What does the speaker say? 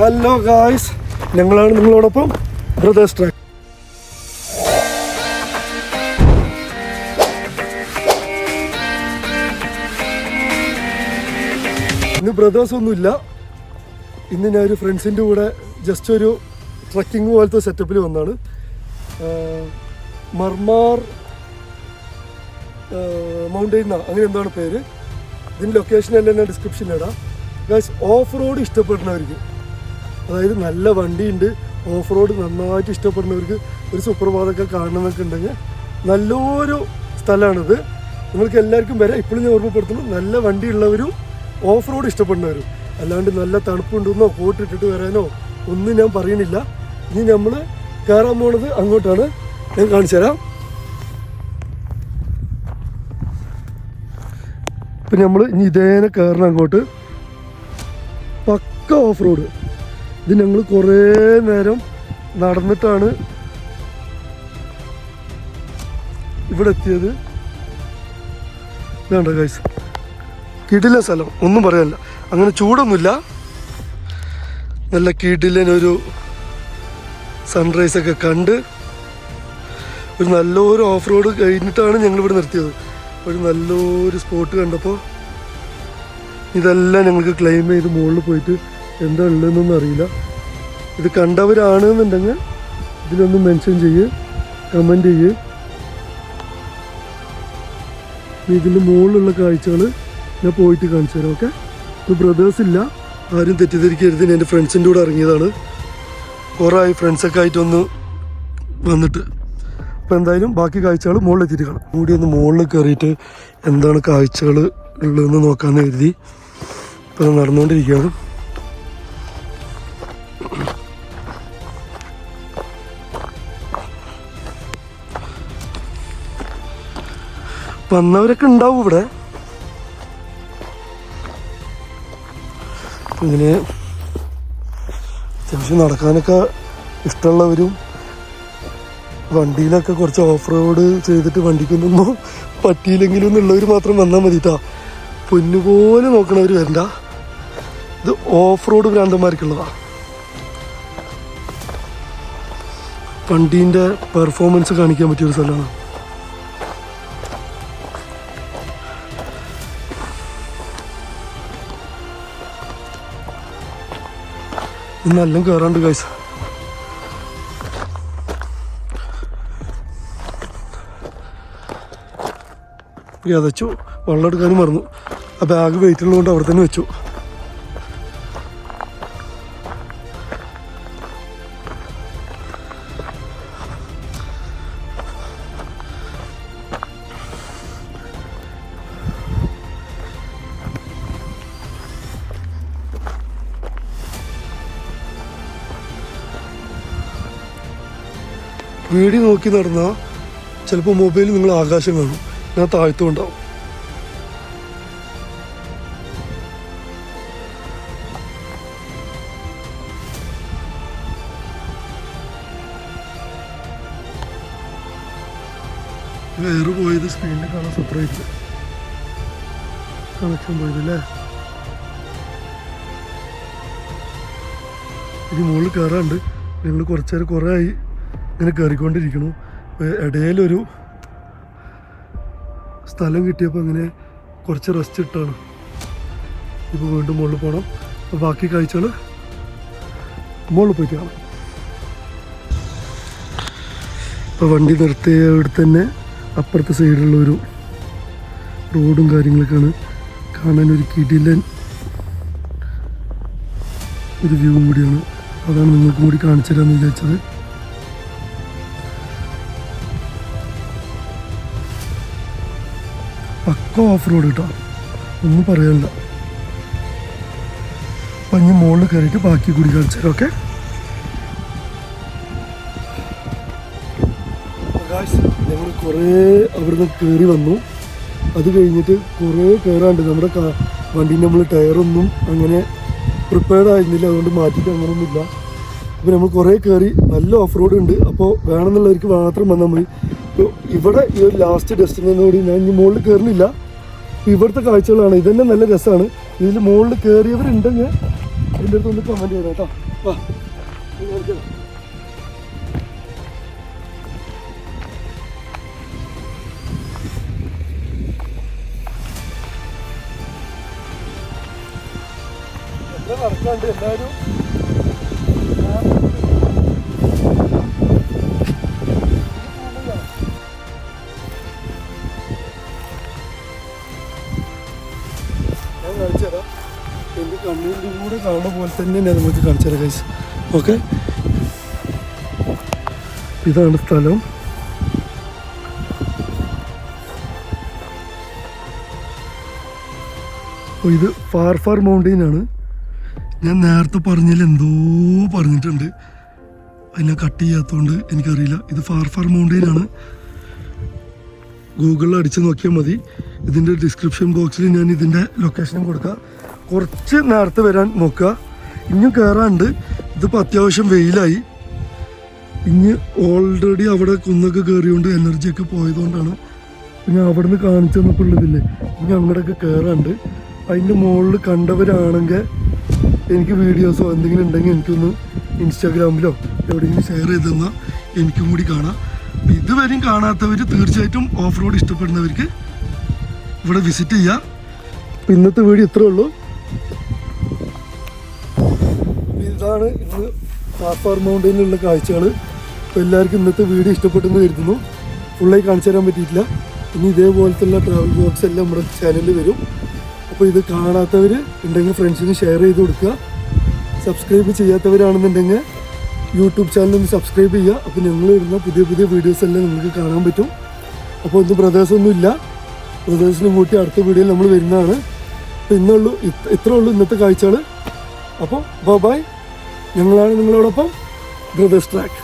Hello guys, ഞങ്ങളാണ് നിങ്ങളോടൊപ്പം brothers track. ഇന്ന് ബ്രദേഴ്സ് ഒന്നുമില്ല. ഇന്ന് ഞാൻ ഒരു ഫ്രണ്ട്സിൻ്റെ കൂടെ ജസ്റ്റ് ഒരു ട്രക്കിംഗ് പോലത്തെ സെറ്റപ്പിൽ വന്നാണ്. മർമാർ മൗണ്ടെയിൻ അങ്ങനെ എന്താണ് പേര്. ഇതിൻ്റെ ലൊക്കേഷൻ എല്ലാം ഞാൻ ഡിസ്ക്രിപ്ഷനിൽ ഇടാം. ഗൈസ്, ഓഫ് റോഡ് ഇഷ്ടപ്പെടുന്നവർക്ക്, അതായത് നല്ല വണ്ടിയുണ്ട്, ഓഫ് റോഡ് നന്നായിട്ട് ഇഷ്ടപ്പെടുന്നവർക്ക് ഒരു സുപ്രഭാതമൊക്കെ കാണണമെന്നൊക്കെ ഉണ്ടെങ്കിൽ നല്ലൊരു സ്ഥലമാണിത്. നിങ്ങൾക്ക് എല്ലാവർക്കും വരാം. ഇപ്പോഴും ഞാൻ ഓർമ്മപ്പെടുത്തുന്നു, നല്ല വണ്ടിയുള്ളവരും ഓഫ് റോഡ് ഇഷ്ടപ്പെടുന്നവരും. അല്ലാണ്ട് നല്ല തണുപ്പുണ്ടെന്നോ കോട്ടിട്ടിട്ട് വരാനോ ഒന്നും ഞാൻ പറയണില്ല. ഇനി നമ്മൾ കയറാൻ പോണത് അങ്ങോട്ടാണ്. ഞാൻ കാണിച്ചു തരാം. ഇപ്പം നമ്മൾ ഇനി ഇതേനെ കയറണം അങ്ങോട്ട്. പക്ക ഓഫ് റോഡ്. ഇത് ഞങ്ങൾ കുറേ നേരം നടന്നിട്ടാണ് ഇവിടെ എത്തിയത്. വേണ്ട ഗൈസ്, കിടില സ്ഥലം, ഒന്നും പറയാനില്ല. അങ്ങനെ ചൂടൊന്നുമില്ല, നല്ല കിടിലനൊരു സൺറൈസൊക്കെ കണ്ട് ഒരു നല്ലൊരു ഓഫ് റോഡ് കഴിഞ്ഞിട്ടാണ് ഞങ്ങളിവിടെ നിർത്തിയത്. ഒരു നല്ലൊരു സ്പോട്ട് കണ്ടപ്പോൾ ഇതെല്ലാം ഞങ്ങൾക്ക് ക്ലെയിം ചെയ്ത് മുകളിൽ പോയിട്ട് എന്താ ഉള്ളതെന്നൊന്നും അറിയില്ല. ഇത് കണ്ടവരാണെന്നുണ്ടെങ്കിൽ ഇതിലൊന്ന് മെൻഷൻ ചെയ്യ്, കമൻറ്റ് ചെയ്യ്. ഇതിൻ്റെ മുകളിലുള്ള കാഴ്ചകൾ ഞാൻ പോയിട്ട് കാണിച്ചു തരാം. ഓക്കെ, ഇത് ബ്രദേഴ്സ് ഇല്ല, ആരും തെറ്റിദ്ധരിക്കരുത്. ഞാൻ എൻ്റെ ഫ്രണ്ട്സിൻ്റെ കൂടെ ഇറങ്ങിയതാണ്. കുറേ ആയി ഫ്രണ്ട്സൊക്കെ ആയിട്ടൊന്ന് വന്നിട്ട്. അപ്പോൾ എന്തായാലും ബാക്കി കാഴ്ചകൾ മുകളിലെത്തിയിട്ട് കാണാം. കൂടി ഒന്ന് മുകളിൽ കയറിയിട്ട് എന്താണ് കാഴ്ചകൾ ഉള്ളതെന്ന് നോക്കാമെന്ന് കരുതി ഇപ്പോൾ അത് നടന്നുകൊണ്ടിരിക്കുകയാണ്. വന്നവരൊക്കെ ഉണ്ടാവും ഇവിടെ. ഇങ്ങനെ അത്യാവശ്യം നടക്കാനൊക്കെ ഇഷ്ടമുള്ളവരും വണ്ടിയിലൊക്കെ കുറച്ച് ഓഫ് റോഡ് ചെയ്തിട്ട് വണ്ടിക്കൊന്നും പറ്റിയില്ലെങ്കിലും എന്നുള്ളവർ മാത്രം വന്നാൽ മതി കേട്ടോ. പൊന്നുപോലെ നോക്കണവർ വരണ്ട. ഇത് ഓഫ് റോഡ് ഭ്രാന്തന്മാർക്കുള്ളതാണ്. വണ്ടീൻ്റെ പെർഫോമൻസ് കാണിക്കാൻ പറ്റിയൊരു സ്ഥലമാണ്. ഇന്നെല്ലാം കയറാണ്ട് ഗൈസ്. അതച്ചു വെള്ളം എടുക്കാനും മറന്നു. ആ ബാഗ് വെയിറ്റ് ഉള്ളതുകൊണ്ട് അവിടെ തന്നെ വെച്ചു. വീഡിയോ നോക്കി നടന്നാൽ ചിലപ്പോൾ മൊബൈലിൽ നിങ്ങൾ ആകാശം കാണും, ഞാൻ താഴ്ത്തും ഉണ്ടാവും. വേറെ പോയത് സ്ക്രീനിൽ കാണാൻ സെപ്പറേറ്റ് കണക്ഷൻ പോയതല്ലേ. ഇനി മുകളിൽ കയറാണ്ട്. ഞങ്ങൾ കുറച്ച് നേരം കുറേ ആയി ഇങ്ങനെ കയറിക്കൊണ്ടിരിക്കണു. ഇടയിലൊരു സ്ഥലം കിട്ടിയപ്പോൾ അങ്ങനെ കുറച്ച് റെസ്റ്റ് ഇട്ടാണ്. ഇപ്പോൾ വീണ്ടും മുകളിൽ പോകണം. അപ്പോൾ ബാക്കി കാഴ്ചകൾ മുകളിൽ പോയിട്ട് കാണാം. ഇപ്പോൾ വണ്ടി നിർത്തിയ അവിടെ തന്നെ അപ്പുറത്തെ സൈഡിലുള്ളൊരു റോഡും കാര്യങ്ങളൊക്കെയാണ് കാണാനൊരു കിടിലൻ ഒരു വ്യൂവും കൂടിയാണ്. അതാണ് നിങ്ങൾക്കും കൂടി കാണിച്ചു തരാമെന്ന് വിചാരിച്ചത്. പക്ക ഓഫ് റോഡ് കേട്ടോ, ഒന്നും പറയാനില്ല. അപ്പം ഇനി മുകളിൽ കയറിയിട്ട് ബാക്കി കൂടി കാണിച്ചു തരാം. ഓക്കെ, ഞങ്ങൾ കുറേ അവിടുന്ന് കയറി വന്നു. അത് കഴിഞ്ഞിട്ട് കുറേ കയറാണ്ട്. നമ്മുടെ വണ്ടീൻ്റെ നമ്മൾ ടയറൊന്നും അങ്ങനെ പ്രിപ്പയർഡ് ആയിരുന്നില്ല, അതുകൊണ്ട് മാറ്റിയിട്ട് അങ്ങനെയൊന്നുമില്ല. അപ്പോൾ നമ്മൾ കുറേ കയറി. നല്ല ഓഫ് റോഡ് ഉണ്ട്. അപ്പോൾ വേണമെന്നുള്ളവർക്ക് മാത്രം വന്നാൽ മതി. ഇവിടെ ഈ ഒരു ലാസ്റ്റ് ഡെസ്റ്റിനോട് ഞാൻ ഇനി മുകളിൽ കയറുന്നില്ല. ഇവിടുത്തെ കാഴ്ചകളാണ്. ഇതന്നെ നല്ല രസമാണ്. ഇതിൽ മുകളിൽ കയറിയവരുണ്ടെങ്കിൽ എൻ്റെ അടുത്ത് ഒന്ന് കമൻറ്റ് ചെയ്യണം കേട്ടോ. വാ കാണിക്കാം. നടക്കാണ്ട് എല്ലാവരും ഞാൻ കാണിച്ചുതരാം. എൻ്റെ കണ്ണിൻ്റെ കൂടെ കാണുന്ന പോലെ തന്നെ ഞാൻ നമുക്ക് കാണിച്ചുതരാം ഗൈസ്. ഓക്കെ, ഇതാണ് സ്ഥലം. അപ്പോൾ ഇത് ഫാർ മൗണ്ടെയിൻ ആണ്. ഞാൻ നേരത്തെ പറഞ്ഞതിൽ എന്തോ പറഞ്ഞിട്ടുണ്ട്, അതിനെ കട്ട് ചെയ്യാത്തതുകൊണ്ട് എനിക്കറിയില്ല. ഇത് ഫാർ മൗണ്ടെയിൻ ആണ്. ഗൂഗിളിൽ അടിച്ച് നോക്കിയാൽ മതി. ഇതിൻ്റെ ഡിസ്ക്രിപ്ഷൻ ബോക്സിൽ ഞാൻ ഇതിൻ്റെ ലൊക്കേഷനും കൊടുക്കാം. കുറച്ച് നേരത്തെ വരാൻ നോക്കുക. ഇനിയും കയറാണ്ട്. ഇതിപ്പോൾ അത്യാവശ്യം വെയിലായി. ഇനി ഓൾറെഡി അവിടെ കുന്നൊക്കെ കയറിയോണ്ട് എനർജിയൊക്കെ പോയതുകൊണ്ടാണ് ഞാൻ അവിടെ നിന്ന് കാണിച്ചു തന്നപ്പോഴുള്ളതില്ലേ. ഇനി അങ്ങോട്ടൊക്കെ കയറാണ്ട്. അതിൻ്റെ മുകളിൽ കണ്ടവരാണെങ്കിൽ എനിക്ക് വീഡിയോസോ എന്തെങ്കിലും ഉണ്ടെങ്കിൽ എനിക്കൊന്ന് ഇൻസ്റ്റാഗ്രാമിലോ എവിടെയെങ്കിലും ഷെയർ ചെയ്ത് തന്നാൽ എനിക്കും കൂടി കാണാം. ഇതുവരെയും കാണാത്തവർ തീർച്ചയായിട്ടും ഓഫ് റോഡ് ഇഷ്ടപ്പെടുന്നവർക്ക് ഇവിടെ വിസിറ്റ് ചെയ്യാം. അപ്പം ഇന്നത്തെ വീഡിയോ ഇത്രേ ഉള്ളൂ. ഇതാണ് ഇന്ന് ഫാർ മൗണ്ടെയിനുള്ള കാഴ്ചകൾ. അപ്പോൾ എല്ലാവർക്കും ഇന്നത്തെ വീഡിയോ ഇഷ്ടപ്പെട്ടെന്ന് കരുതുന്നു. ഫുള്ളായി കാണിച്ചു തരാൻ പറ്റിയിട്ടില്ല. ഇനി ഇതേപോലത്തുള്ള ട്രാവൽ ബ്ലോഗ്സ് എല്ലാം നമ്മുടെ ചാനലിൽ വരും. അപ്പോൾ ഇത് കാണാത്തവർ ഉണ്ടെങ്കിൽ ഫ്രണ്ട്സിന് ഷെയർ ചെയ്ത് കൊടുക്കുക. സബ്സ്ക്രൈബ് ചെയ്യാത്തവരാണെന്നുണ്ടെങ്കിൽ യൂട്യൂബ് ചാനലൊന്ന് സബ്സ്ക്രൈബ് ചെയ്യുക. അപ്പോൾ ഞങ്ങൾ വരുന്ന പുതിയ പുതിയ വീഡിയോസ് എല്ലാം നിങ്ങൾക്ക് കാണാൻ പറ്റും. അപ്പോൾ ഒന്നും ബ്രദേഴ്സൊന്നും ഇല്ല. ബ്രദേഴ്സിനും കൂട്ടി അടുത്ത വീഡിയോയിൽ നമ്മൾ വരുന്നതാണ്. അപ്പോൾ ഇത്രേ ഉള്ളൂ ഇന്നത്തെ കാഴ്ചകൾ. അപ്പോൾ ബൈ. ഞങ്ങളാണ് നിങ്ങളോടൊപ്പം ബ്രദേഴ്സ് ട്രാക്ക്.